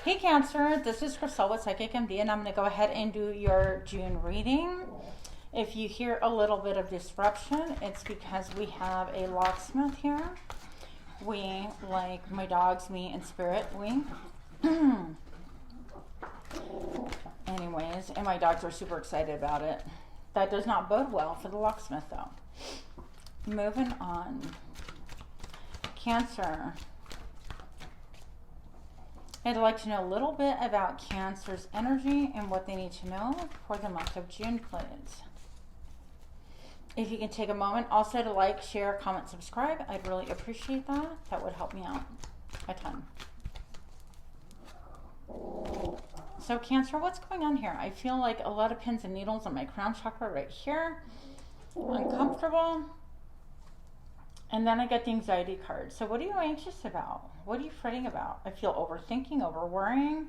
Hey Cancer, this is Crystal with Psychic MD, and I'm going to go ahead and do your June reading. If you hear a little bit of disruption, it's because we have a locksmith here. We, like my dogs, me and Spirit, we. Anyways, and my dogs are super excited about it. That does not bode well for the locksmith though. Moving on. Cancer. I'd like to know a little bit about Cancer's energy and what they need to know for the month of June, please. If you can take a moment also to like, share, comment, subscribe, I'd really appreciate that. That would help me out a ton. So Cancer, what's going on here? I feel like a lot of pins and needles on my crown chakra right here. Uncomfortable. And then I get the anxiety card. So what are you anxious about? What are you fretting about? I feel overthinking, over worrying,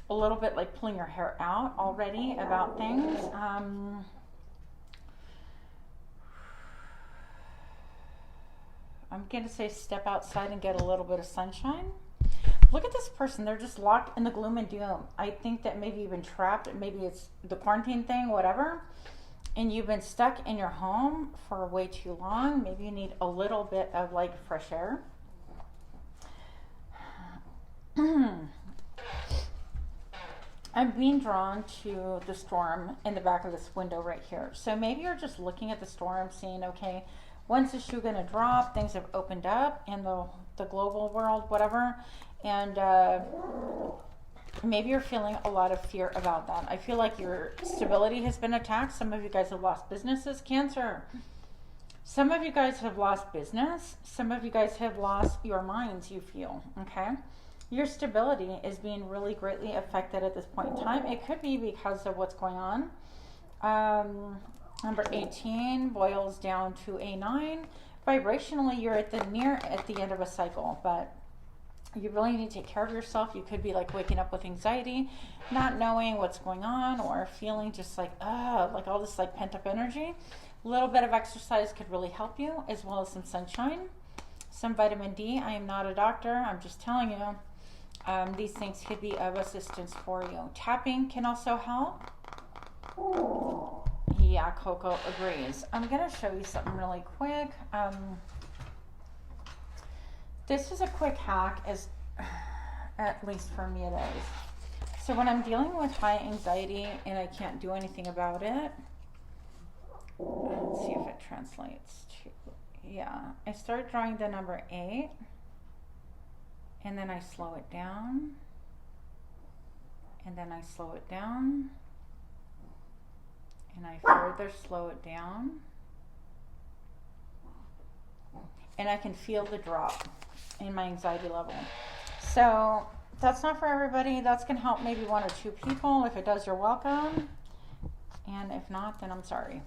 a little bit like pulling your hair out already about things. I'm going to say step outside and get a little bit of sunshine. Look at this person. They're just locked in the gloom and doom. I think that maybe you've been trapped. Maybe it's the quarantine thing, whatever. And you've been stuck in your home for way too long. Maybe you need a little bit of like fresh air. I'm being drawn to the storm in the back of this window right here. So maybe you're just looking at the storm saying, okay, when's the shoe gonna drop? Things have opened up in the global world, whatever. And maybe you're feeling a lot of fear about that. I feel like your stability has been attacked. Some of you guys have lost businesses. Cancer. Some of you guys have lost business. Some of you guys have lost your minds, you feel, okay? Your stability is being really greatly affected at this point in time. It could be because of what's going on. Number 18 boils down to a 9. Vibrationally, you're at the end of a cycle, but you really need to take care of yourself. You could be like waking up with anxiety, not knowing what's going on, or feeling just like all this like pent up energy. A little bit of exercise could really help you, as well as some sunshine, some vitamin D. I am not a doctor. I'm just telling you. These things could be of assistance for you. Tapping can also help. Yeah, Coco agrees. I'm going to show you something really quick. This is a quick hack, at least for me it is. So when I'm dealing with high anxiety and I can't do anything about it, let's see if it translates to, yeah, I start drawing the number 8, and then I slow it down, and then I slow it down, and I further slow it down, and I can feel the drop in my anxiety level. So that's not for everybody. That's going to help maybe 1 or 2 people. If it does, you're welcome. And if not, then I'm sorry.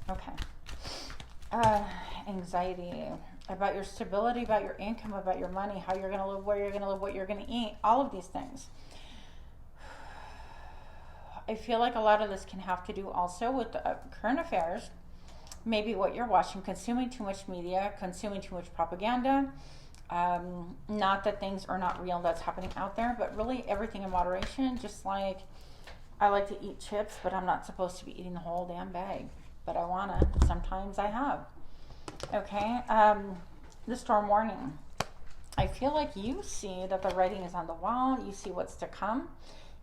Okay. Anxiety about your stability, about your income, about your money, how you're going to live, where you're going to live, what you're going to eat, all of these things. I feel like a lot of this can have to do also with current affairs. Maybe what you're watching, consuming too much media, consuming too much propaganda. Not that things are not real that's happening out there, but really everything in moderation. Just like I like to eat chips, but I'm not supposed to be eating the whole damn bag. But I want to. Sometimes I have. Okay. The storm warning. I feel like you see that the writing is on the wall. You see what's to come.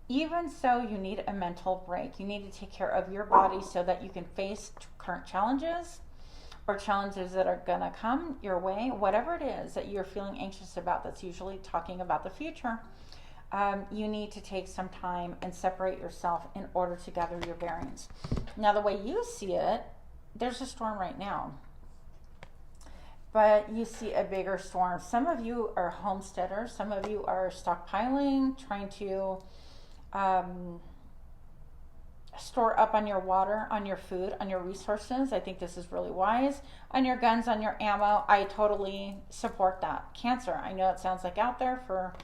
Even so, you need a mental break. You need to take care of your body so that you can face current challenges or challenges that are going to come your way. Whatever it is that you're feeling anxious about, that's usually talking about the future. You need to take some time and separate yourself in order to gather your bearings. Now, the way you see it, there's a storm right now. But you see a bigger storm. Some of you are homesteaders. Some of you are stockpiling, trying to store up on your water, on your food, on your resources. I think this is really wise. On your guns, on your ammo. I totally support that. Cancer, I know it sounds like out there. For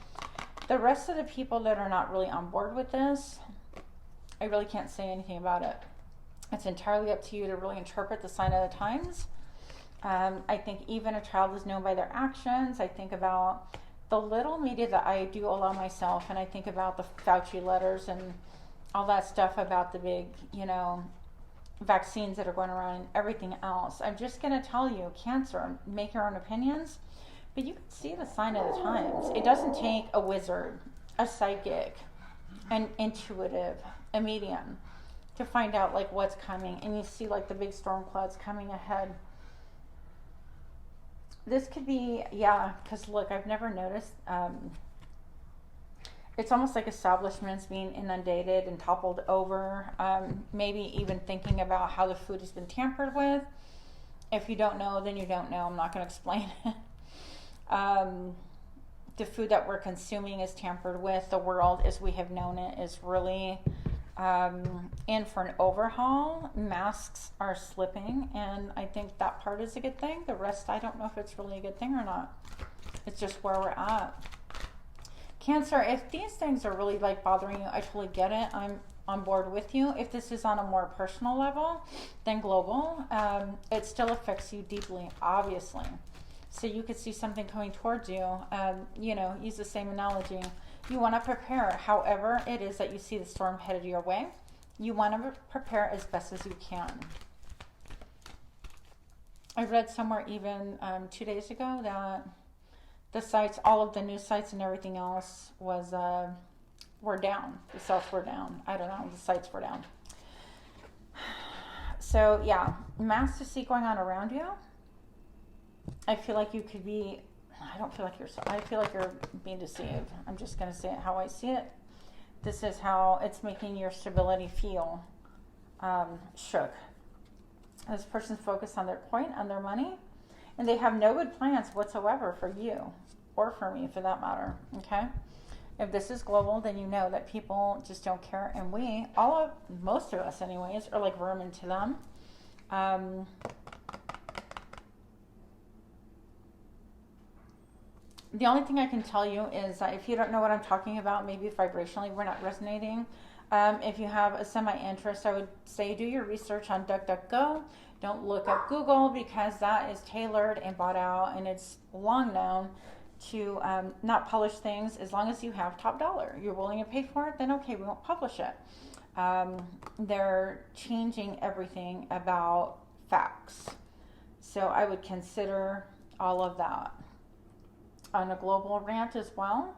the rest of the people that are not really on board with this, I really can't say anything about it. It's entirely up to you to really interpret the sign of the times. I think even a child is known by their actions. I think about the little media that I do allow myself, and I think about the Fauci letters and all that stuff about the big, vaccines that are going around and everything else. I'm just going to tell you, cancer, make your own opinions, but you can see the sign of the times. It doesn't take a wizard, a psychic, an intuitive, a medium to find out like what's coming, and you see like the big storm clouds coming ahead. This could be, because look, I've never noticed, it's almost like establishments being inundated and toppled over, maybe even thinking about how the food has been tampered with. If you don't know, then you don't know. I'm not going to explain it. The food that we're consuming is tampered with. The world as we have known it is really in for an overhaul. Masks are slipping, and I think that part is a good thing. The rest, I don't know if it's really a good thing or not. It's just where we're at. Cancer, if these things are really like bothering you, I totally get it. I'm on board with you. If this is on a more personal level than global, it still affects you deeply, obviously. So you could see something coming towards you. Use the same analogy. You want to prepare however it is that you see the storm headed your way. You want to prepare as best as you can. I read somewhere even 2 days ago that the sites, all of the news sites and everything else were down. The sites were down. I don't know. The sites were down. So yeah, mass to see going on around you. I feel like you could be, I don't feel like I feel like you're being deceived. I'm just going to say it how I see it. This is how it's making your stability feel shook. This person's focused on their coin, on their money, and they have no good plans whatsoever for you or for me for that matter, okay? If this is global, then you know that people just don't care, and most of us anyways, are like vermin to them. The only thing I can tell you is that if you don't know what I'm talking about, maybe vibrationally we're not resonating. If you have a semi-interest, I would say do your research on DuckDuckGo. Don't look up Google, because that is tailored and bought out, and it's long known to not publish things as long as you have top dollar. You're willing to pay for it, then okay, we won't publish it. They're changing everything about facts. So I would consider all of that. On a global rant as well,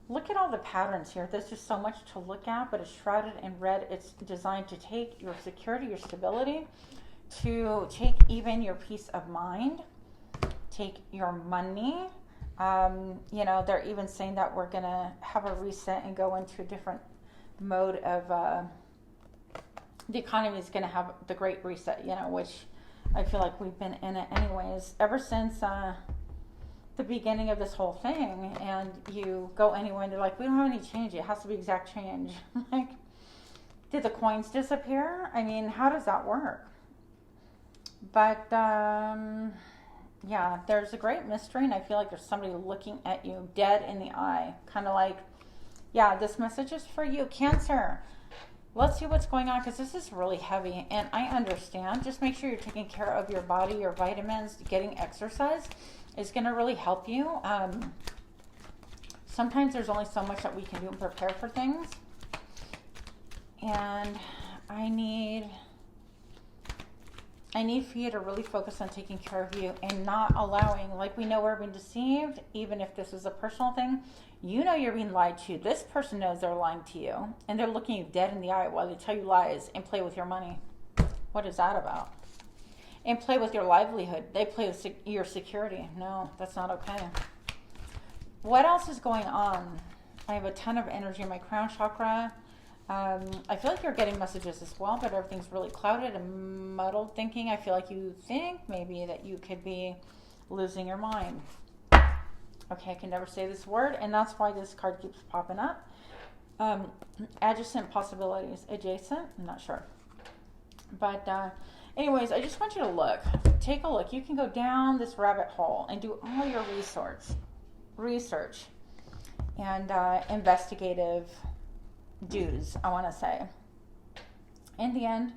look at all the patterns here. There's just so much to look at, but it's shrouded in red. It's designed to take your security, your stability, to take even your peace of mind, take your money. They're even saying that we're going to have a reset and go into a different mode of the economy is going to have the great reset, which I feel like we've been in it anyways ever since the beginning of this whole thing. And you go anywhere and they're like, we don't have any change, it has to be exact change. Like, did the coins disappear? I mean, how does that work? But there's a great mystery, and I feel like there's somebody looking at you dead in the eye, kind of like, this message is for you, Cancer. Let's see what's going on, because this is really heavy, and I understand. Just make sure you're taking care of your body, your vitamins, getting exercise is going to really help you. Sometimes there's only so much that we can do and prepare for things. And I need for you to really focus on taking care of you and not allowing, like we know we're being deceived, even if this is a personal thing. You're being lied to. This person knows they're lying to you, and they're looking you dead in the eye while they tell you lies and play with your money. What is that about? And play with your livelihood. They play with your security. No, that's not okay. What else is going on? I have a ton of energy in my crown chakra. I feel like you're getting messages as well, but everything's really clouded and muddled thinking. I feel like you think maybe that you could be losing your mind. Okay, I can never say this word, and that's why this card keeps popping up. Adjacent possibilities. Adjacent? I'm not sure. But anyways, I just want you to look. Take a look. You can go down this rabbit hole and do all your research and investigative dues, I want to say. In the end,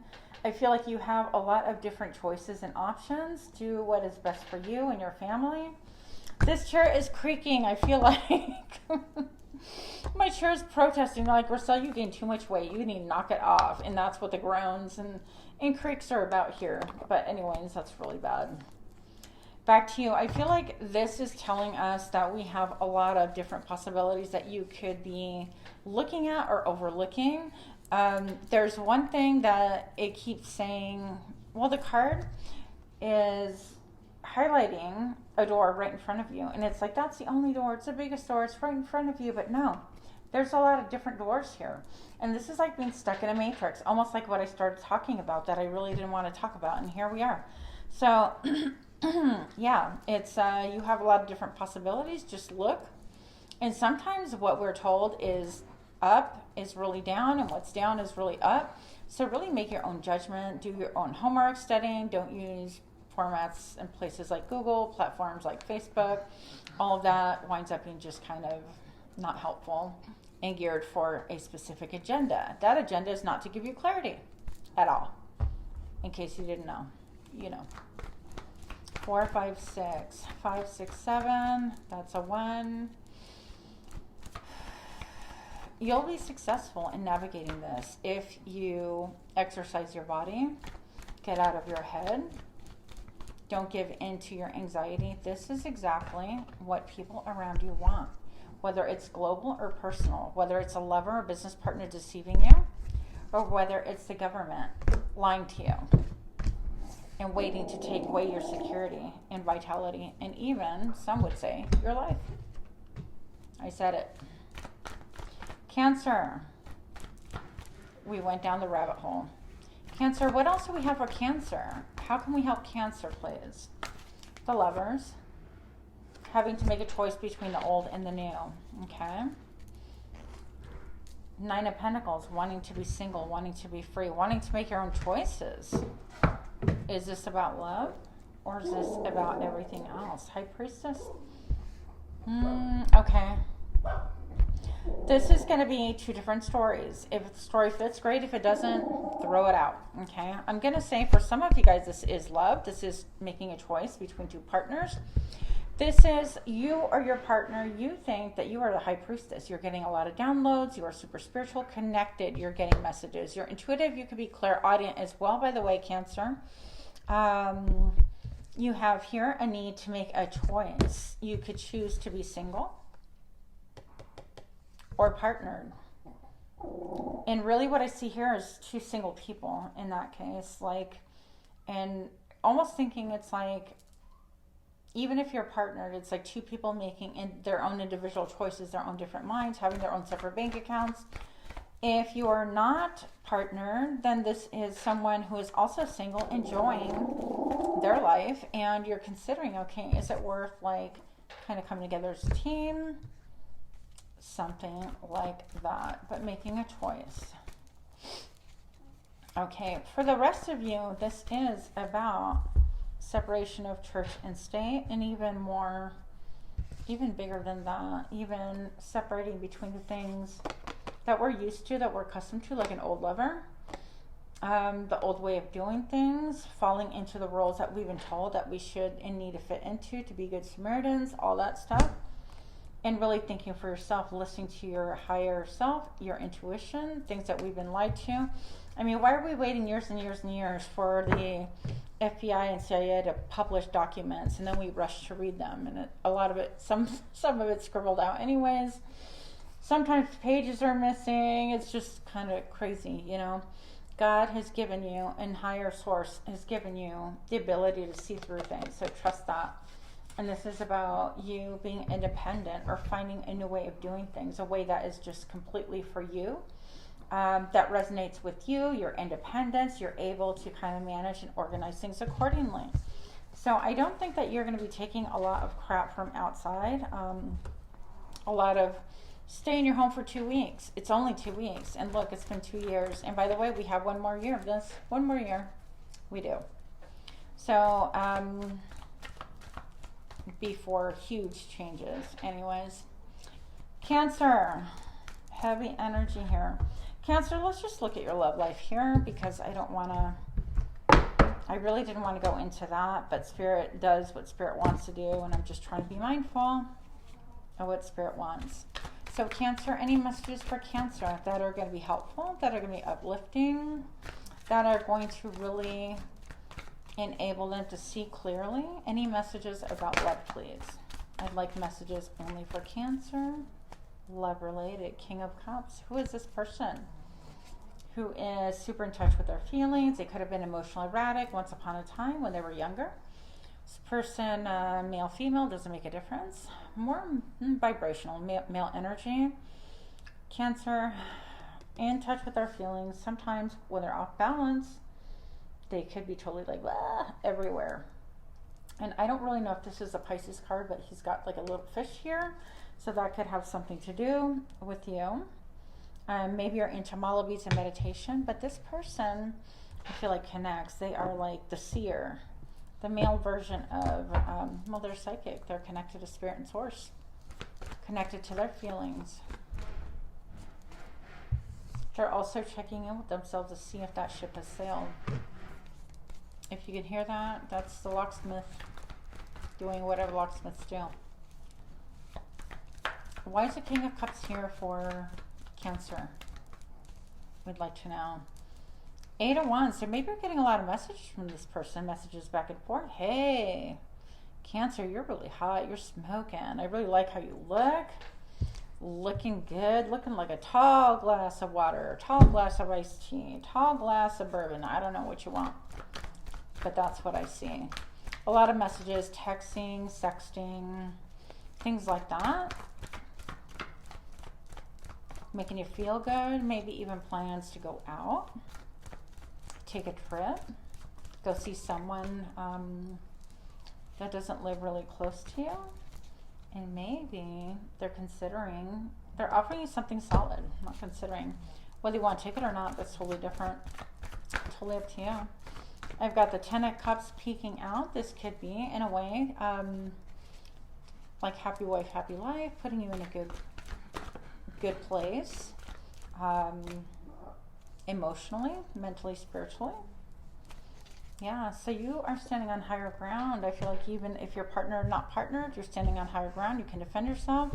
I feel like you have a lot of different choices and options. Do what is best for you and your family. This chair is creaking. I feel like my chair is protesting. They're like, Rochelle, you gained too much weight. You need to knock it off. And that's what the groans and creaks are about here. But anyways, that's really bad. Back to you. I feel like this is telling us that we have a lot of different possibilities that you could be looking at or overlooking. There's one thing that it keeps saying, well, the card is highlighting a door right in front of you. And it's like, that's the only door. It's the biggest door. It's right in front of you. But no, there's a lot of different doors here. And this is like being stuck in a matrix, almost like what I started talking about that I really didn't want to talk about. And here we are. So, yeah, it's you have a lot of different possibilities. Just look. And sometimes what we're told is up is really down, and what's down is really up. So really make your own judgment. Do your own homework studying. Don't use formats and places like Google, platforms like Facebook. All of that winds up being just kind of not helpful and geared for a specific agenda. That agenda is not to give you clarity at all. In case you didn't know, you know. 4, 5, 6, 5, 6, 7. That's a 1. You'll be successful in navigating this if you exercise your body, get out of your head, don't give in to your anxiety. This is exactly what people around you want, whether it's global or personal, whether it's a lover or business partner deceiving you, or whether it's the government lying to you and waiting to take away your security and vitality, and even, some would say, your life. I said it. Cancer. We went down the rabbit hole. Cancer, what else do we have for Cancer? How can we help Cancer, please? The Lovers. Having to make a choice between the old and the new. Okay. 9 of Pentacles, wanting to be single, wanting to be free, wanting to make your own choices. Is this about love, or is this about everything else? High Priestess? Okay. This is going to be 2 different stories. If the story fits, great. If it doesn't, throw it out. Okay. I'm going to say for some of you guys, this is love. This is making a choice between 2 partners. This is you or your partner. You think that you are the High Priestess. You're getting a lot of downloads. You are super spiritual, connected. You're getting messages. You're intuitive. You could be clairaudient as well, by the way, Cancer. You have here a need to make a choice. You could choose to be single or partnered. And really what I see here is 2 single people in that case. Like, and almost thinking it's like, even if you're partnered, it's like 2 people making their own individual choices, their own different minds, having their own separate bank accounts. If you are not partnered, then this is someone who is also single, enjoying their life, and you're considering, okay, is it worth like kind of coming together as a team? Something like that, but making a choice. Okay, for the rest of you, this is about separation of church and state, and even more, even bigger than that, even separating between the things that we're used to, that we're accustomed to, like an old lover, the old way of doing things, falling into the roles that we've been told that we should and need to fit into to be good Samaritans, all that stuff. And really thinking for yourself, listening to your higher self, your intuition, things that we've been lied to. I mean, why are we waiting years and years and years for the FBI and CIA to publish documents, and then we rush to read them? And a lot of it, some of it's scribbled out anyways. Sometimes pages are missing. It's just kind of crazy, you know. God has given you, and higher source has given you the ability to see through things. So trust that. And this is about you being independent or finding a new way of doing things, a way that is just completely for you, that resonates with you, your independence. You're able to kind of manage and organize things accordingly. So I don't think that you're going to be taking a lot of crap from outside. A lot of stay in your home for 2 weeks. It's only 2 weeks. And look, it's been 2 years. And by the way, we have 1 more year of this. 1 more year. We do. So, before huge changes. Anyways, Cancer, heavy energy here. Cancer, let's just look at your love life here, because I don't want to I really didn't want to go into that, but Spirit does what Spirit wants to do, and I'm just trying to be mindful of what Spirit wants. So Cancer, any messages for Cancer that are going to be helpful, that are going to be uplifting, that are going to really enable them to see clearly? Any messages about love, please? I'd like messages only for Cancer. Love related. King of Cups. Who is this person who is super in touch with their feelings? They could have been emotionally erratic once upon a time when they were younger. This person, male, female, doesn't make a difference. More vibrational, male energy. Cancer, in touch with their feelings. Sometimes when they're off balance, they could be totally like everywhere. And I don't really know if this is a Pisces card, but he's got like a little fish here. So that could have something to do with you. Maybe you're into mala beads and meditation, but this person, I feel like, connects. They are like the seer, the male version of, well, they're psychic. They're connected to Spirit and Source, connected to their feelings. They're also checking in with themselves to see if that ship has sailed. If you can hear that, that's the locksmith doing whatever locksmiths do. Why is the King of Cups here for Cancer? We'd like to know. 8 of Wands. So maybe you're getting a lot of messages from this person. Messages back and forth. Hey, Cancer, you're really hot. You're smoking. I really like how you look. Looking good. Looking like a tall glass of water. Tall glass of iced tea. Tall glass of bourbon. I don't know what you want, but that's what I see. A lot of messages. Texting, sexting, things like that. Making you feel good, maybe even plans to go out, take a trip, go see someone that doesn't live really close to you, and maybe they're offering you something solid, not considering. Whether you want to take it or not, that's totally different, totally up to you. I've got the 10 of Cups peeking out. This could be, in a way, like happy wife, happy life, putting you in a good place, emotionally, mentally, spiritually. Yeah, so you are standing on higher ground. I feel like even if you're partnered or not partnered, you're standing on higher ground. You can defend yourself.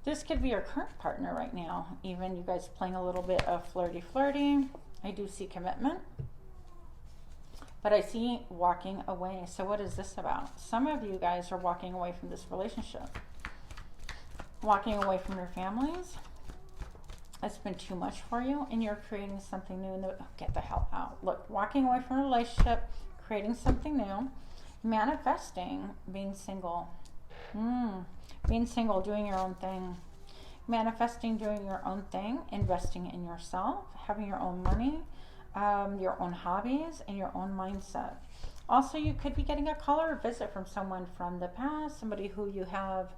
This could be your current partner right now. Even you guys playing a little bit of flirty. I do see commitment, but I see walking away. So what is this about? Some of you guys are walking away from this relationship. Walking away from your families. It's been too much for you, and you're creating something new. Get the hell out. Look, walking away from a relationship, creating something new, manifesting, being single. Being single, doing your own thing. Manifesting, doing your own thing, investing in yourself, having your own money, your own hobbies, and your own mindset. Also, you could be getting a call or a visit from someone from the past, somebody who you have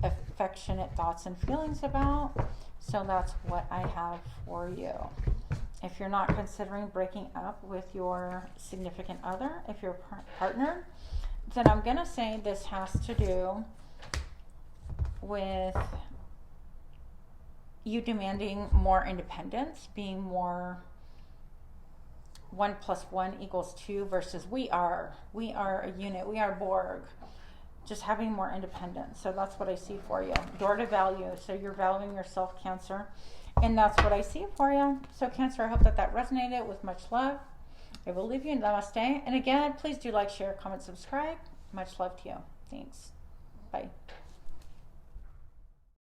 affectionate thoughts and feelings about. So that's what I have for you. If you're not considering breaking up with your significant other, if you're partnered, then I'm going to say this has to do with you demanding more independence, being more 1 + 1 = 2 versus we are a unit, we are Borg. Just having more independence. So that's what I see for you. Door to value. So you're valuing yourself, Cancer. And that's what I see for you. So Cancer, I hope that resonated. With much love, I will leave you. Namaste. And again, please do like, share, comment, subscribe. Much love to you. Thanks. Bye.